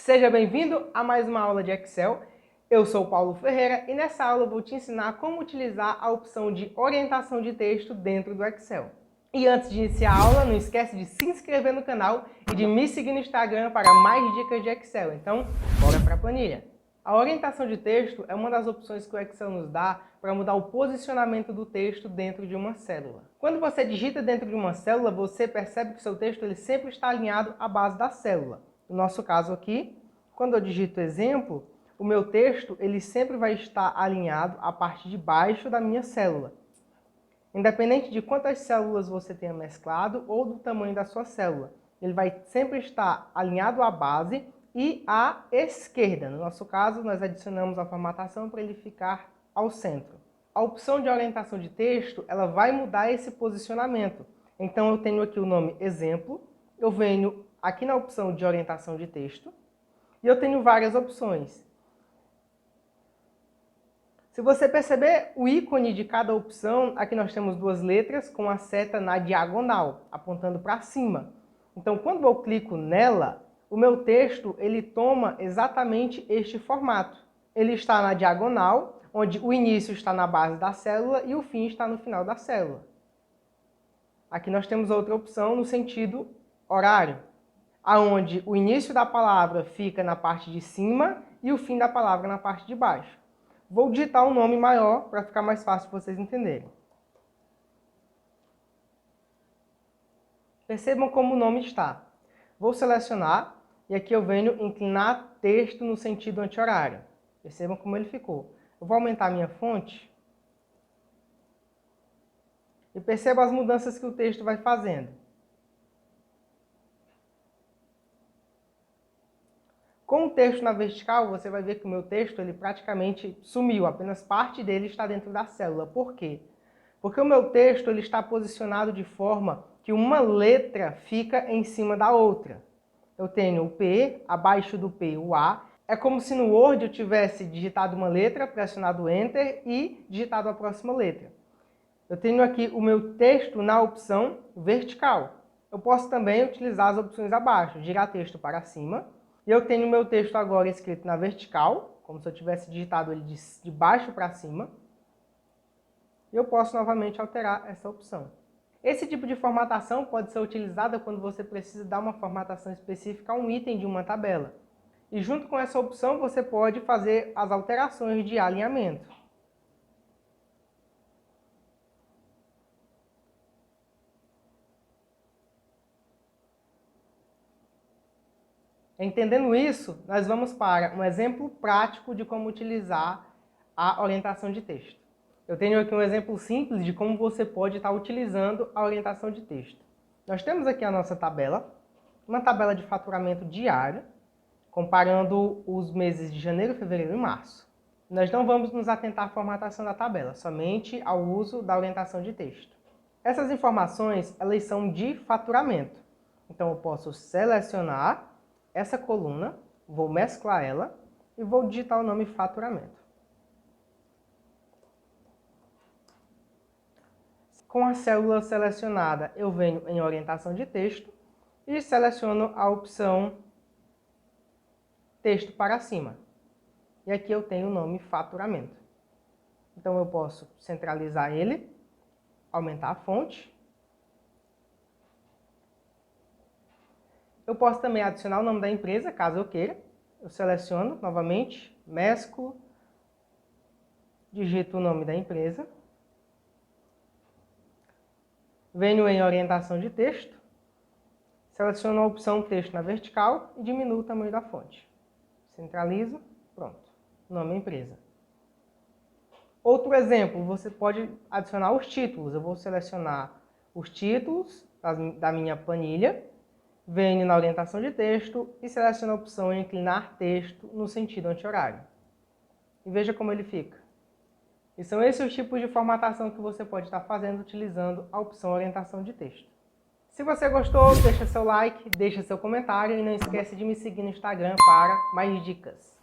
Seja bem-vindo a mais uma aula de Excel. Eu sou o Paulo Ferreira e nessa aula eu vou te ensinar como utilizar a opção de orientação de texto dentro do Excel. E antes de iniciar a aula, não esquece de se inscrever no canal e de me seguir no Instagram para mais dicas de Excel. Então, bora para a planilha. A orientação de texto é uma das opções que o Excel nos dá para mudar o posicionamento do texto dentro de uma célula. Quando você digita dentro de uma célula, você percebe que o seu texto ele sempre está alinhado à base da célula. No nosso caso aqui, quando eu digito exemplo, o meu texto ele sempre vai estar alinhado à parte de baixo da minha célula. Independente de quantas células você tenha mesclado ou do tamanho da sua célula, ele vai sempre estar alinhado à base e à esquerda. No nosso caso, nós adicionamos a formatação para ele ficar ao centro. A opção de orientação de texto, ela vai mudar esse posicionamento. Então eu tenho aqui o nome exemplo, eu venho aqui na opção de orientação de texto e eu tenho várias opções. Se você perceber o ícone de cada opção, aqui nós temos duas letras com a seta na diagonal, apontando para cima. Então, quando eu clico nela, o meu texto ele toma exatamente este formato. Ele está na diagonal, onde o início está na base da célula e o fim está no final da célula. Aqui nós temos outra opção no sentido horário, onde o início da palavra fica na parte de cima e o fim da palavra na parte de baixo. Vou digitar um nome maior para ficar mais fácil para vocês entenderem. Percebam como o nome está. Vou selecionar e aqui eu venho inclinar texto no sentido anti-horário. Percebam como ele ficou. Eu vou aumentar a minha fonte e perceba as mudanças que o texto vai fazendo. Com o texto na vertical, você vai ver que o meu texto ele praticamente sumiu, apenas parte dele está dentro da célula. Por quê? Porque o meu texto ele está posicionado de forma que uma letra fica em cima da outra. Eu tenho o P, abaixo do P o A. É como se no Word eu tivesse digitado uma letra, pressionado Enter e digitado a próxima letra. Eu tenho aqui o meu texto na opção vertical. Eu posso também utilizar as opções abaixo, girar texto para cima. E eu tenho o meu texto agora escrito na vertical, como se eu tivesse digitado ele de baixo para cima. E eu posso novamente alterar essa opção. Esse tipo de formatação pode ser utilizada quando você precisa dar uma formatação específica a um item de uma tabela. E junto com essa opção você pode fazer as alterações de alinhamento. Entendendo isso, nós vamos para um exemplo prático de como utilizar a orientação de texto. Eu tenho aqui um exemplo simples de como você pode estar utilizando a orientação de texto. Nós temos aqui a nossa tabela, uma tabela de faturamento diário, comparando os meses de janeiro, fevereiro e março. Nós não vamos nos atentar à formatação da tabela, somente ao uso da orientação de texto. Essas informações, elas são de faturamento. Então eu posso selecionar essa coluna, vou mesclar ela e vou digitar o nome faturamento. Com a célula selecionada, eu venho em orientação de texto e seleciono a opção texto para cima. E aqui eu tenho o nome faturamento. Então eu posso centralizar ele, aumentar a fonte. Eu posso também adicionar o nome da empresa, caso eu queira. Eu seleciono novamente, mesclo, digito o nome da empresa. Venho em orientação de texto, seleciono a opção texto na vertical e diminuo o tamanho da fonte. Centralizo, pronto, nome empresa. Outro exemplo, você pode adicionar os títulos. Eu vou selecionar os títulos da minha planilha, venho na orientação de texto e seleciono a opção inclinar texto no sentido anti-horário. E veja como ele fica. E são esses os tipos de formatação que você pode estar fazendo utilizando a opção orientação de texto. Se você gostou, deixa seu like, deixa seu comentário e não esquece de me seguir no Instagram para mais dicas.